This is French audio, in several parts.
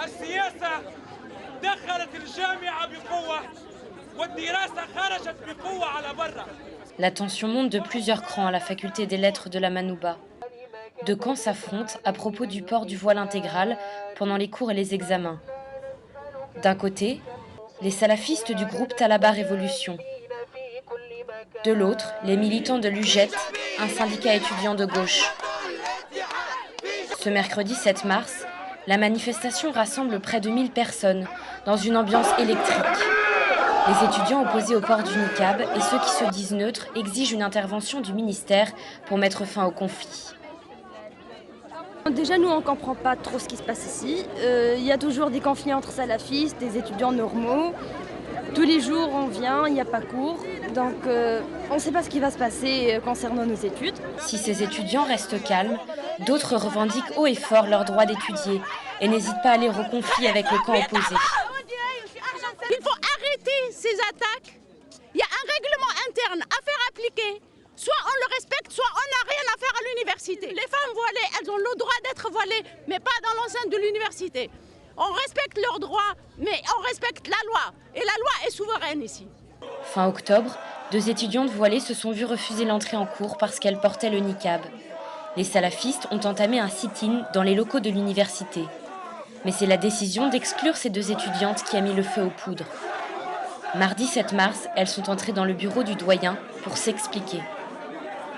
السياسة دخلت الجامعة بقوة والدراسة خرجت بقوة على برا. La tension monte de plusieurs crans à la faculté des lettres de la Manouba. Deux camps s'affrontent à propos du port du voile intégral pendant les cours et les examens. D'un côté, les salafistes du groupe Talaba Révolution. De l'autre, les militants de l'UJET, un syndicat étudiant de gauche. Ce mercredi 7 mars, la manifestation rassemble près de 1000 personnes dans une ambiance électrique. Les étudiants opposés au port du niqab et ceux qui se disent neutres exigent une intervention du ministère pour mettre fin au conflit. Déjà, nous, on ne comprend pas trop ce qui se passe ici. Il y a toujours des conflits entre salafistes, des étudiants normaux. Tous les jours, on vient, il n'y a pas cours. Donc, on ne sait pas ce qui va se passer concernant nos études. Si ces étudiants restent calmes, d'autres revendiquent haut et fort leur droit d'étudier et n'hésitent pas à aller au conflit avec le camp opposé. Il faut arrêter ces attaques. Il y a un règlement interne à faire appliquer. Soit on le respecte, soit on n'a rien à faire à l'université. Les femmes voilées, elles ont le droit d'être voilées, mais pas dans l'enceinte de l'université. On respecte leurs droits, mais on respecte la loi. Et la loi est souveraine ici. Fin octobre, 2 étudiantes voilées se sont vues refuser l'entrée en cours parce qu'elles portaient le niqab. Les salafistes ont entamé un sit-in dans les locaux de l'université. Mais c'est la décision d'exclure ces 2 étudiantes qui a mis le feu aux poudres. Mardi 7 mars, elles sont entrées dans le bureau du doyen pour s'expliquer.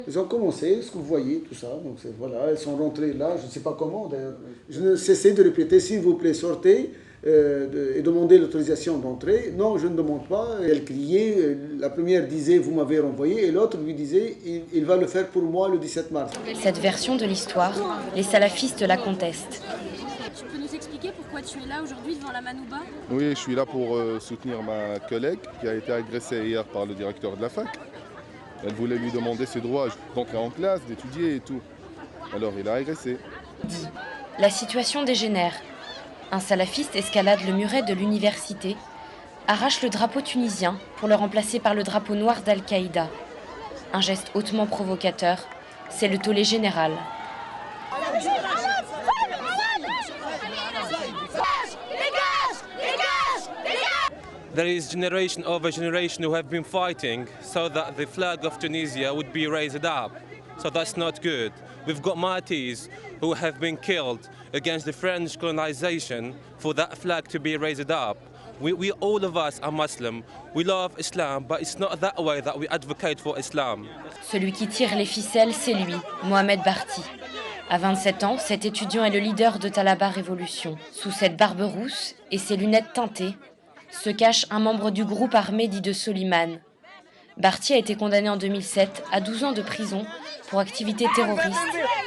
Ils ont commencé, ce que vous voyez, tout ça. Donc voilà, elles sont rentrées là, je ne sais pas comment d'ailleurs. Je ne cessais de répéter, s'il vous plaît, sortez et demandez l'autorisation d'entrer. Non, je ne demande pas. Elle criait, la première disait, vous m'avez renvoyé, et l'autre lui disait, il va le faire pour moi le 17 mars. Cette version de l'histoire, les salafistes la contestent. Tu peux nous expliquer pourquoi tu es là aujourd'hui devant la Manouba? Oui, je suis là pour soutenir ma collègue qui a été agressée hier par le directeur de la fac. Elle voulait lui demander ses droits d'entrer en classe, d'étudier et tout. Alors il a agressé. La situation dégénère. Un salafiste escalade le muret de l'université, arrache le drapeau tunisien pour le remplacer par le drapeau noir d'Al-Qaïda. Un geste hautement provocateur, c'est le tollé général. There is generation over generation who have been fighting so that the flag of Tunisia would be raised up. So that's not good. We've got Maltese who have been killed against the French colonization for that flag to be raised up. We all of us are Muslim. We love Islam, but it's not that way that we advocate for Islam. Celui qui tire les ficelles, c'est lui, Mohamed Barti. À 27 ans, cet étudiant est le leader de Talaba Révolution. Sous cette barbe rousse et ses lunettes teintées, se cache un membre du groupe armé dit de Soliman. Barti a été condamné en 2007 à 12 ans de prison pour activité terroriste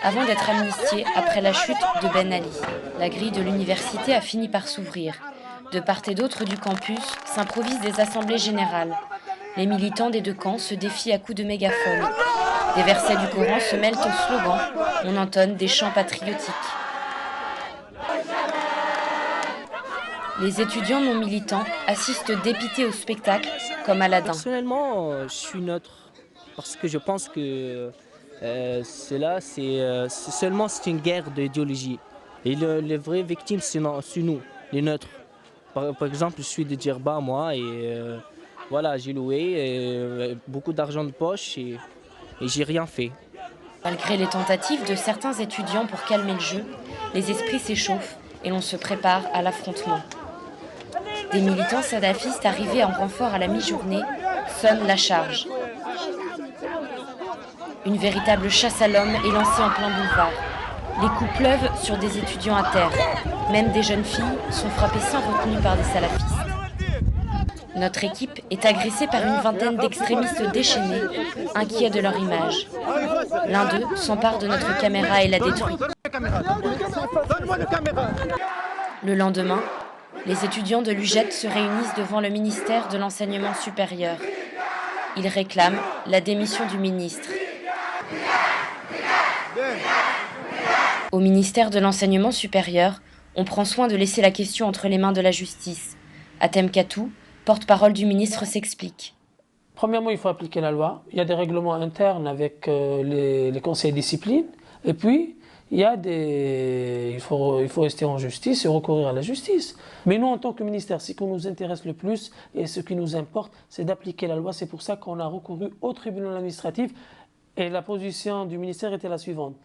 avant d'être amnistié après la chute de Ben Ali. La grille de l'université a fini par s'ouvrir. De part et d'autre du campus s'improvisent des assemblées générales. Les militants des 2 camps se défient à coups de mégaphone. Des versets du Coran se mêlent aux slogans. On entonne des chants patriotiques. Les étudiants non militants assistent dépités au spectacle, comme Aladdin. Personnellement, je suis neutre, parce que je pense que c'est une guerre d'idéologie. Et les vraies victimes, c'est nous, les neutres. Par exemple, je suis de Djerba, moi, et voilà, j'ai loué beaucoup d'argent de poche et j'ai rien fait. Malgré les tentatives de certains étudiants pour calmer le jeu, les esprits s'échauffent et l'on se prépare à l'affrontement. Des militants salafistes arrivés en renfort à la mi-journée sonnent la charge. Une véritable chasse à l'homme est lancée en plein boulevard. Les coups pleuvent sur des étudiants à terre. Même des jeunes filles sont frappées sans retenue par des salafistes. Notre équipe est agressée par une vingtaine d'extrémistes déchaînés, inquiets de leur image. L'un d'eux s'empare de notre caméra et la détruit. Le lendemain, les étudiants de l'UJET se réunissent devant le ministère de l'Enseignement supérieur. Ils réclament la démission du ministre. Au ministère de l'Enseignement supérieur, on prend soin de laisser la question entre les mains de la justice. Atem Katou, porte-parole du ministre, s'explique. Premièrement, il faut appliquer la loi. Il y a des règlements internes avec les conseils de discipline. Et puis, il faut rester en justice et recourir à la justice. Mais nous, en tant que ministère, ce qui nous intéresse le plus et ce qui nous importe, c'est d'appliquer la loi. C'est pour ça qu'on a recouru au tribunal administratif et la position du ministère était la suivante.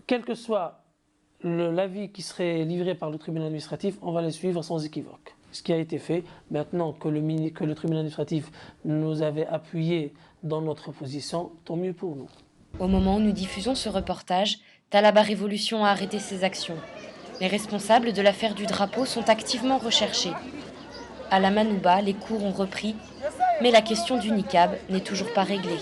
Quel que soit l'avis qui serait livré par le tribunal administratif, on va le suivre sans équivoque. Ce qui a été fait, maintenant que le tribunal administratif nous avait appuyé dans notre position, tant mieux pour nous. Au moment où nous diffusons ce reportage, Talaba Révolution a arrêté ses actions. Les responsables de l'affaire du drapeau sont activement recherchés. À la Manouba, les cours ont repris, mais la question du niqab n'est toujours pas réglée.